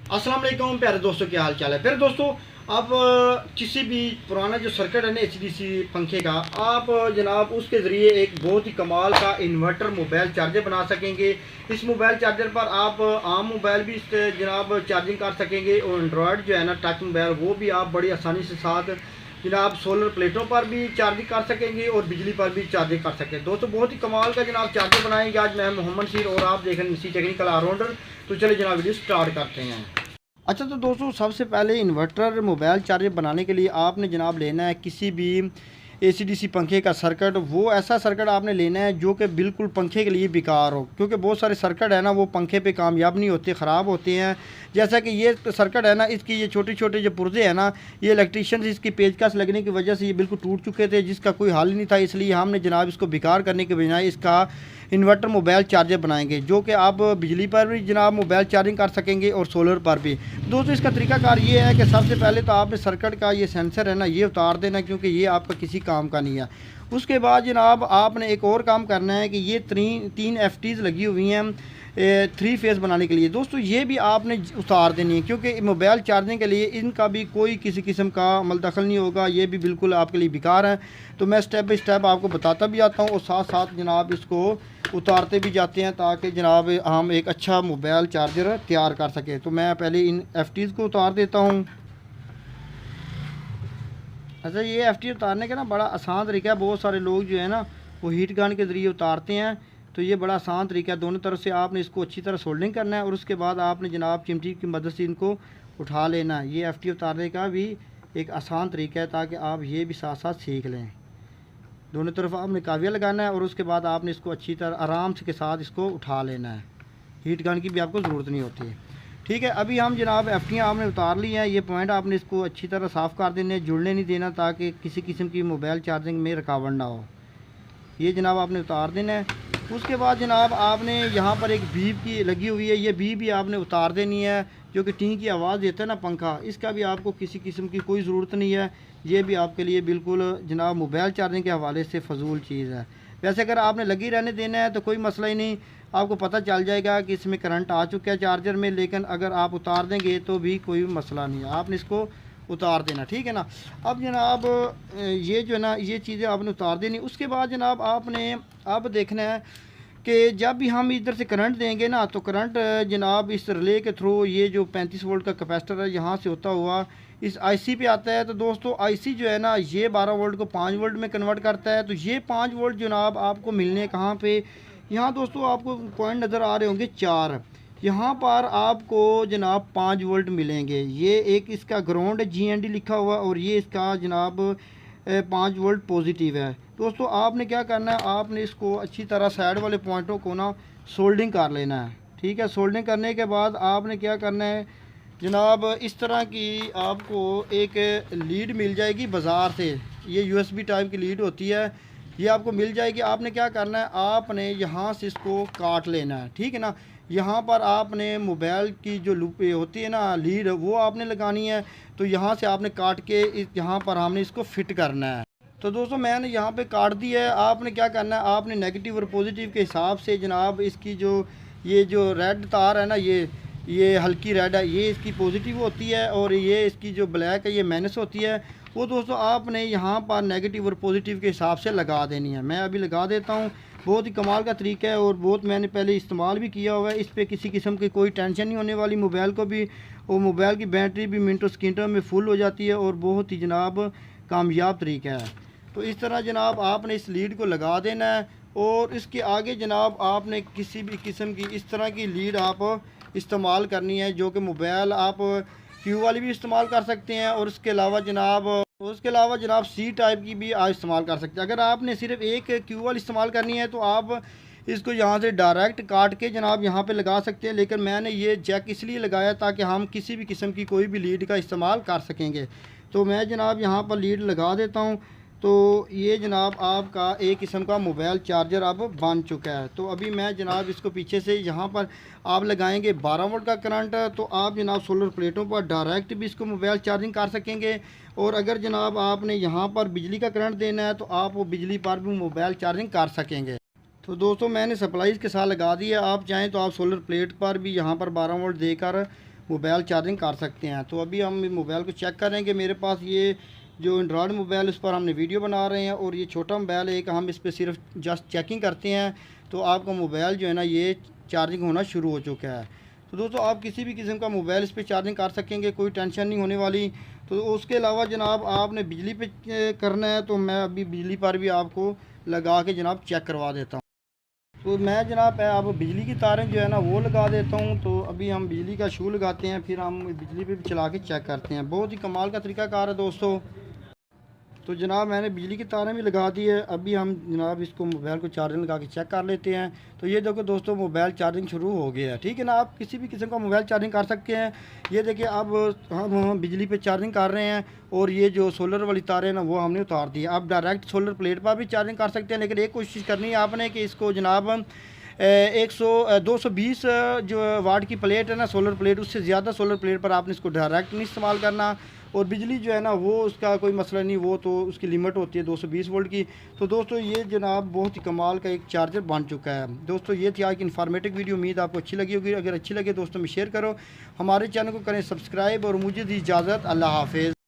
अस्सलाम वालेकुम प्यारे दोस्तों, क्या हाल चाल है। फिर दोस्तों, अब किसी भी पुराना जो सर्किट है ना एचडीसी पंखे का, आप जनाब उसके ज़रिए एक बहुत ही कमाल का इन्वर्टर मोबाइल चार्जर बना सकेंगे। इस मोबाइल चार्जर पर आप आम मोबाइल भी इससे जनाब चार्जिंग कर सकेंगे, और एंड्रॉयड जो है ना टच मोबाइल वो भी आप बड़ी आसानी से साथ जनाब सोलर प्लेटों पर भी चार्जिंग कर सकेंगे और बिजली पर भी चार्जिंग कर सकेंगे। दोस्तों बहुत ही कमाल का जनाब चार्जर बनाएंगे आज मैं मोहम्मद शीर और आप देख रहे हैं सी टेक्निकल ऑलराउंडर। तो चलिए जनाब वीडियो स्टार्ट करते हैं। अच्छा, तो दोस्तों सबसे पहले इन्वर्टर मोबाइल चार्जर बनाने के लिए आपने जनाब लेना है किसी भी एसीडीसी पंखे का सर्किट। वो ऐसा सर्किट आपने लेना है जो कि बिल्कुल पंखे के लिए बेकार हो, क्योंकि बहुत सारे सर्किट है ना वो पंखे पे कामयाब नहीं होते, ख़राब होते हैं। जैसा कि ये सर्किट है ना, इसकी ये छोटे छोटे जो पुर्जे हैं ना, ये इलेक्ट्रीशियन इसकी पेचकस लगने की वजह से ये बिल्कुल टूट चुके थे, जिसका कोई हल नहीं था। इसलिए हमने जनाब इसको बेकार करने के बजाय इसका इन्वर्टर मोबाइल चार्जर बनाएंगे, जो कि आप बिजली पर भी जनाब मोबाइल चार्जिंग कर सकेंगे और सोलर पर भी। दोस्तों इसका तरीकाकार ये है कि सबसे पहले तो आपने सर्किट का ये सेंसर है ना ये उतार देना, क्योंकि ये आपका किसी काम का नहीं है। उसके बाद जनाब आपने एक और काम करना है कि ये तीन एफटीज लगी हुई हैं 3 फेज़ बनाने के लिए। दोस्तों ये भी आपने उतार देनी है, क्योंकि मोबाइल चार्जिंग के लिए इनका भी कोई किसी किस्म का अमल दखल नहीं होगा, ये भी बिल्कुल आपके लिए बेकार है। तो मैं स्टेप बाई स्टेप आपको बताता भी आता हूँ और साथ साथ जनाब इसको उतारते भी जाते हैं, ताकि जनाब हम एक अच्छा मोबाइल चार्जर तैयार कर सकें। तो मैं पहले इन एफटीज़ को उतार देता हूँ। अच्छा, ये एफ टी उतारने का ना बड़ा आसान तरीका है। बहुत सारे लोग जो है ना वो हीट गन के ज़रिए उतारते हैं, तो ये बड़ा आसान तरीका है। दोनों तरफ से आपने इसको अच्छी तरह सोल्डिंग करना है और उसके बाद आपने जनाब चिमटी की मदद से इनको उठा लेना है। ये एफ टी उतारने का भी एक आसान तरीका है, ताकि आप ये भी साथ साथ सीख लें। दोनों तरफ आपने काविया लगाना है और उसके बाद आपने इसको अच्छी तरह आराम से के साथ इसको उठा लेना है। हीट गन की भी आपको ज़रूरत नहीं होती है। ठीक है, अभी हम जनाब एफटियाँ आपने उतार ली हैं। ये पॉइंट आपने इसको अच्छी तरह साफ़ कर देने, जुड़ने नहीं देना, ताकि किसी किस्म की मोबाइल चार्जिंग में रुकावट ना हो। ये जनाब आपने उतार देना है। उसके बाद जनाब आपने यहाँ पर एक बीप की लगी हुई है, ये बीप भी आपने उतार देनी है, जो कि टी की आवाज़ देता है ना पंखा, इसका भी आपको किसी किस्म की कोई ज़रूरत नहीं है। ये भी आपके लिए बिल्कुल जनाब मोबाइल चार्जिंग के हवाले से फ़जूल चीज़ है। वैसे अगर आपने लगी रहने देना है तो कोई मसला ही नहीं, आपको पता चल जाएगा कि इसमें करंट आ चुका है चार्जर में। लेकिन अगर आप उतार देंगे तो भी कोई मसला नहीं है, आपने इसको उतार देना। ठीक है ना। अब जनाब ये जो है ना ये चीज़ें आपने उतार देनी। उसके बाद जनाब आपने अब देखना है कि जब भी हम इधर से करंट देंगे ना, तो करंट जनाब इस रिले के थ्रू ये जो 35 वोल्ट का कैपेसिटर है यहाँ से होता हुआ इस आईसी पे आता है। तो दोस्तों आईसी जो है ना ये 12 वोल्ट को 5 वोल्ट में कन्वर्ट करता है। तो ये 5 वोल्ट जनाब आपको मिलने कहाँ पे, यहाँ दोस्तों आपको पॉइंट नज़र आ रहे होंगे 4, यहाँ पर आपको जनाब 5 वोल्ट मिलेंगे। ये एक इसका ग्राउंड है GND लिखा हुआ, और ये इसका जनाब 5 वोल्ट पॉजिटिव है। दोस्तों आपने क्या करना है, आपने इसको अच्छी तरह साइड वाले पॉइंटों को ना सोल्डिंग कर लेना है। ठीक है, सोल्डिंग करने के बाद आपने क्या करना है जनाब, इस तरह की आपको एक लीड मिल जाएगी बाज़ार से। ये USB टाइप की लीड होती है, ये आपको मिल जाएगी। आपने क्या करना है, आपने यहाँ से इसको काट लेना है। ठीक है ना, यहाँ पर आपने मोबाइल की जो लूप होती है ना लीड, वो आपने लगानी है। तो यहाँ से आपने काट के यहाँ पर हमने इसको फिट करना है। तो दोस्तों मैंने यहाँ पे काट दी है। आपने क्या करना है, आपने नेगेटिव और पॉजिटिव के हिसाब से जनाब इसकी जो ये जो रेड तार है ना, ये हल्की रेड है, ये इसकी पॉजिटिव होती है, और ये इसकी जो ब्लैक है ये माइनस होती है। वो दोस्तों आपने यहाँ पर नेगेटिव और पॉजिटिव के हिसाब से लगा देनी है। मैं अभी लगा देता हूँ। बहुत ही कमाल का तरीका है और बहुत मैंने पहले इस्तेमाल भी किया हुआ है। इस पर किसी किस्म की कोई टेंशन नहीं होने वाली मोबाइल को भी, और मोबाइल की बैटरी भी मिनटों सेकंडों में फुल हो जाती है, और बहुत ही जनाब कामयाब तरीका है। तो इस तरह जनाब आपने इस लीड को लगा देना है, और इसके आगे जनाब आपने किसी भी किस्म की इस तरह की लीड आप इस्तेमाल करनी है, जो कि मोबाइल आप क्यू वाली भी इस्तेमाल कर सकते हैं, और उसके अलावा जनाब सी टाइप की भी आप इस्तेमाल कर सकते हैं। अगर आपने सिर्फ एक क्यू वाली इस्तेमाल करनी है तो आप इसको यहाँ से डायरेक्ट काट के जनाब यहाँ पे लगा सकते हैं। लेकिन मैंने ये जैक इसलिए लगाया ताकि हम किसी भी किस्म की कोई भी लीड का इस्तेमाल कर सकेंगे। तो मैं जनाब यहाँ पर लीड लगा देता हूँ। तो ये जनाब आपका एक किस्म का मोबाइल चार्जर अब बन चुका है। तो अभी मैं जनाब इसको पीछे से यहाँ पर आप लगाएंगे 12 वोल्ट का करंट, तो आप जनाब सोलर प्लेटों पर डायरेक्ट भी इसको मोबाइल चार्जिंग कर सकेंगे। और अगर जनाब आपने यहाँ पर बिजली का करंट देना है तो आप वो बिजली पर भी मोबाइल चार्जिंग कर सकेंगे। तो दोस्तों मैंने सप्लाई के साथ लगा दी है। आप चाहें तो आप सोलर प्लेट पर भी यहाँ पर 12 वोल्ट देकर मोबाइल चार्जिंग कर सकते हैं। तो अभी हम मोबाइल को चेक करेंगे। मेरे पास ये जो एंड्रॉयड मोबाइल उस पर हमने वीडियो बना रहे हैं और ये छोटा मोबाइल है, एक हम इस पर सिर्फ जस्ट चेकिंग करते हैं तो आपका मोबाइल जो है ना ये चार्जिंग होना शुरू हो चुका है। तो दोस्तों आप किसी भी किस्म का मोबाइल इस पर चार्जिंग कर सकेंगे, कोई टेंशन नहीं होने वाली। तो उसके अलावा जनाब आपने बिजली पे करना है, तो मैं अभी बिजली पर भी आपको लगा के जनाब चेक करवा देता हूँ। तो मैं जनाब अब बिजली की तारें जो है ना वो लगा देता हूँ। तो अभी हम बिजली का शू लगाते हैं, फिर हम बिजली पे भी चला के चेक करते हैं। बहुत ही कमाल का तरीकाकार है दोस्तों। तो जनाब मैंने बिजली की तारें भी लगा दी है। अभी हम जनाब इसको मोबाइल को चार्जिंग लगा के चेक कर लेते हैं। तो ये देखो दोस्तों मोबाइल चार्जिंग शुरू हो गया है। ठीक है ना, आप किसी भी किस्म का मोबाइल चार्जिंग कर सकते हैं। ये देखिए अब हम बिजली पे चार्जिंग कर रहे हैं और ये जो सोलर वाली तारें हैं ना वो हमने उतार दी है। आप डायरेक्ट सोलर प्लेट पर भी चार्जिंग कर सकते हैं, लेकिन एक कोशिश करनी है आपने कि इसको जनाब 220 जो वाट की प्लेट है ना सोलर प्लेट, उससे ज़्यादा सोलर प्लेट पर आपने इसको डायरेक्ट नहीं इस्तेमाल करना। और बिजली जो है ना वो उसका कोई मसला नहीं, वो तो उसकी लिमिट होती है 220 वोल्ट की। तो दोस्तों ये जनाब बहुत ही कमाल का एक चार्जर बन चुका है। दोस्तों ये थी आज की इन्फॉर्मेटिव वीडियो, उम्मीद आपको अच्छी लगी होगी। अगर अच्छी लगे दोस्तों में शेयर करो, हमारे चैनल को करें सब्सक्राइब और मुझे दी इजाज़त। अल्लाह हाफिज़।